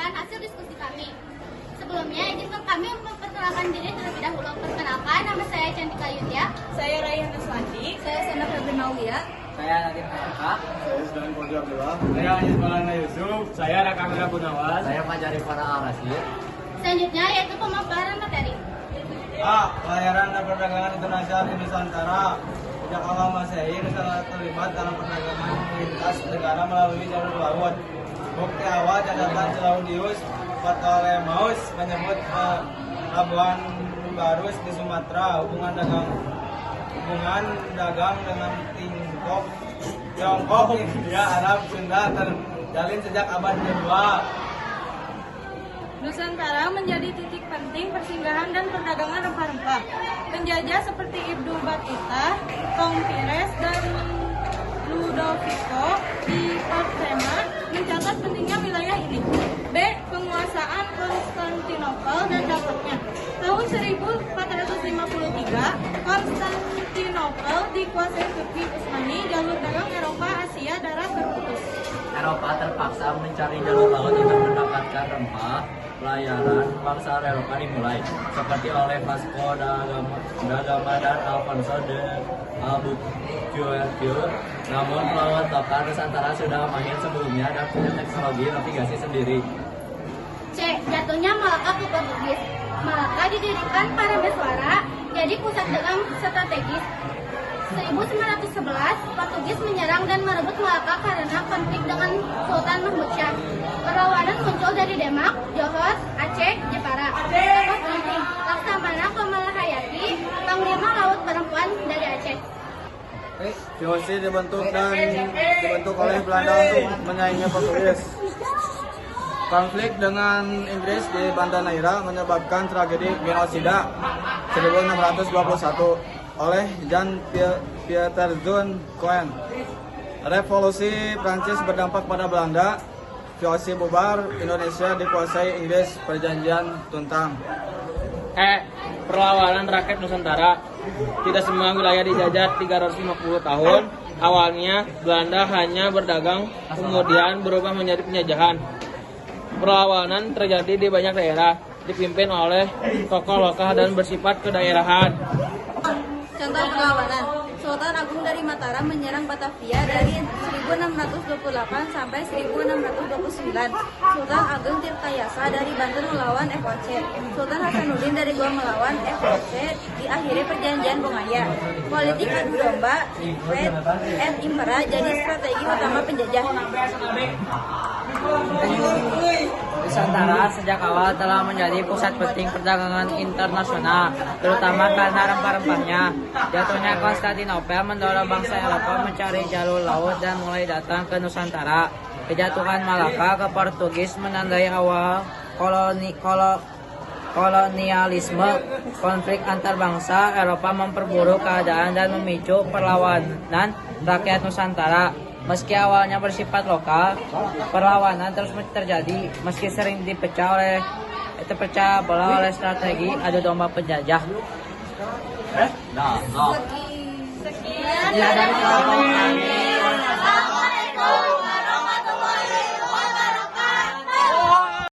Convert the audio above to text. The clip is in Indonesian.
membacakan hasil diskusi kami. Sebelumnya, izinkan kami memperkenalkan diri terlebih dahulu. Perkenalkan, nama saya Cantika Yudya. Saya Rayhana Swandi. Saya Sena Febrimawiya. Saya Nadiem Kakak. Saya Isdan Kodri Abdullah. Saya Anjis Maulana Yusuf. Saya Rakamila Gunawan. Saya Fajari Farah Al-Rasyid. Selanjutnya yaitu pemaparan materi. A. Pelayaran dan perdagangan internasional di Nusantara. Sejak awal Masehi, Nusantara terlibat dalam perdagangan lintas negara melalui jalur laut. Bukti awal catatan Claudius Ptolemeus menyebut pelabuhan Barus di Sumatera. Hubungan dagang dengan Tiongkok, India, Arab, Sunda terjalin sejak abad kedua. Nusantara menjadi titik penting persinggahan dan perdagangan rempah-rempah. Penjajah seperti Ibnu Battuta, Pires, dan Ludovico di Portema mencatat pentingnya wilayah ini. B. Penguasaan Konstantinopel dan dampaknya. Tahun 1453, Konstantinopel dikuasai Turki Utsmani, jalur dagang Eropa, Asia, darat terputus. Eropa terpaksa mencari jalur laut untuk mendapatkan rempah. Pelayaran bangsa Eropa dimulai, seperti oleh Vasco da Gama dan Alfonso de Albuquerque. Namun pelaut lokal Nusantara sudah mahir sebelumnya dan punya teknologi navigasi sendiri. C. Jatuhnya Malaka ke Portugis. Malaka didirikan para Beswara, jadi pusat dagang strategis. 1911, Portugis menyerang dan merebut Malaka karena konflik dengan Sultan Mahmud Shah. Perlawanan muncul dari Demak, Johor, Aceh, Jepara. Tokoh penting, Laksamana Komalahayati, Panglima Laut Perempuan dari Aceh. VOC dibentuk oleh Belanda untuk menyaingi Portugis. Konflik dengan Inggris di Banda Neira menyebabkan tragedi genosida 1621 oleh Jean Pierre John Cohen. Revolusi Prancis berdampak pada Belanda. VOC bubar, Indonesia dikuasai Inggris, perjanjian Tuntang. Perlawanan rakyat Nusantara. Tidak semua wilayah dijajah 350 tahun. Awalnya Belanda hanya berdagang, kemudian berubah menjadi penjajahan. Perlawanan terjadi di banyak daerah, dipimpin oleh tokoh lokal dan bersifat kedaerahan. Contoh perlawanan. Sultan Agung dari Mataram menyerang Batavia dari 1628 sampai 1629. Sultan Agung Tirtayasa dari Banten melawan FOC. Sultan Hasanuddin dari Goa melawan FOC. Diakhiri perjanjian Bongaya. Politik adu domba, Divide and Impera jadi strategi utama penjajah. Nusantara sejak awal telah menjadi pusat penting perdagangan internasional, terutama karena rempah-rempahnya. Jatuhnya Konstantinopel mendorong bangsa Eropa mencari jalur laut dan mulai datang ke Nusantara. Kejatuhan Malaka ke Portugis menandai awal kolonialisme. Konflik antar bangsa Eropa memperburuk keadaan dan memicu perlawanan rakyat Nusantara. Meski awalnya bersifat lokal, perlawanan terus terjadi meski sering terpecah belah oleh strategi adu domba penjajah. Sekian dari kelompok kami.